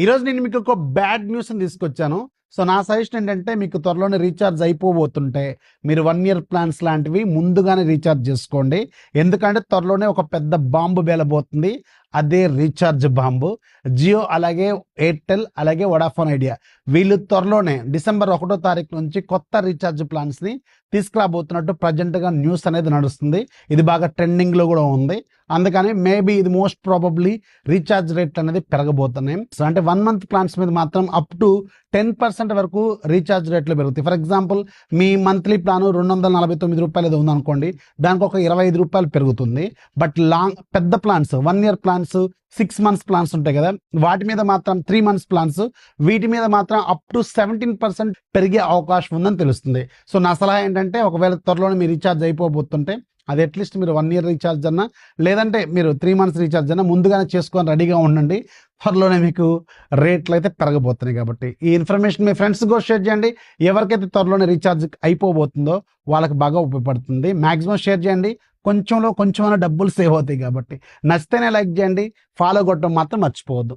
ఈరోజు నేను మీకు ఒక బ్యాడ్ న్యూస్ని తీసుకొచ్చాను. సో నా సజెషన్ ఏంటంటే మీకు త్వరలోనే రీఛార్జ్ అయిపోబోతుంటే మీరు 1 ఇయర్ ప్లాన్స్ లాంటివి ముందుగానే రీఛార్జ్ చేసుకోండి. ఎందుకంటే త్వరలోనే ఒక పెద్ద బాంబు పేలబోతుంది. అదే రీఛార్జ్ బాంబు. జియో అలాగే ఎయిర్టెల్ అలాగే వొడాఫోన్ ఐడియా వీళ్ళు త్వరలోనే డిసెంబర్ 1వ తారీఖు నుంచి కొత్త రీఛార్జ్ ప్లాన్స్ని తీసుకురాబోతున్నట్టు ప్రజెంట్గా న్యూస్ అనేది నడుస్తుంది. ఇది బాగా ట్రెండింగ్లో కూడా ఉంది. అందుకని మేబీ ఇది మోస్ట్ ప్రాబబ్లీ రీఛార్జ్ రేట్లు అనేది పెరగబోతున్నాయి. సో అంటే 1 మంత్ ప్లాన్స్ మీద మాత్రం అప్ టు 10% వరకు రీఛార్జ్ రేట్లు పెరుగుతాయి. For example me monthly plan ₹249 ఏదో ఉందనుకోండి, దానికి ఒక ₹25 పెరుగుతుంది. బట్ పెద్ద plans 1 year plans 6 months plans ఉంటాయి కదా, వాటి మీద మాత్రం 3 మంత్స్ ప్లాన్స్ వీటి మీద మాత్రం అప్ టు 17% పెరిగే అవకాశం ఉందని తెలుస్తుంది. సో నా సలహా ఏంటంటే ఒకవేళ త్వరలోనే మీరు రీఛార్జ్ అయిపోబోతుంటే అది అట్లీస్ట్ మీరు 1 ఇయర్ రీఛార్జ్ అన్నా లేదంటే మీరు 3 మంత్స్ రీఛార్జ్ అన్నా ముందుగానే చేసుకొని రెడీగా ఉండండి. త్వరలోనే మీకు రేట్లు అయితే పెరగబోతున్నాయి. కాబట్టి ఈ ఇన్ఫర్మేషన్ మీ ఫ్రెండ్స్ కూడా షేర్ చేయండి. ఎవరికైతే త్వరలోనే రీఛార్జ్ అయిపోబోతుందో వాళ్ళకి బాగా ఉపయోగపడుతుంది. మ్యాక్సిమం షేర్ చేయండి. కొంచెంలో కొంచెమైనా డబ్బులు సేవ్ అవుతాయి. కాబట్టి నచ్చితేనే లైక్ చేయండి, ఫాలో కొట్టడం మాత్రం మర్చిపోవద్దు.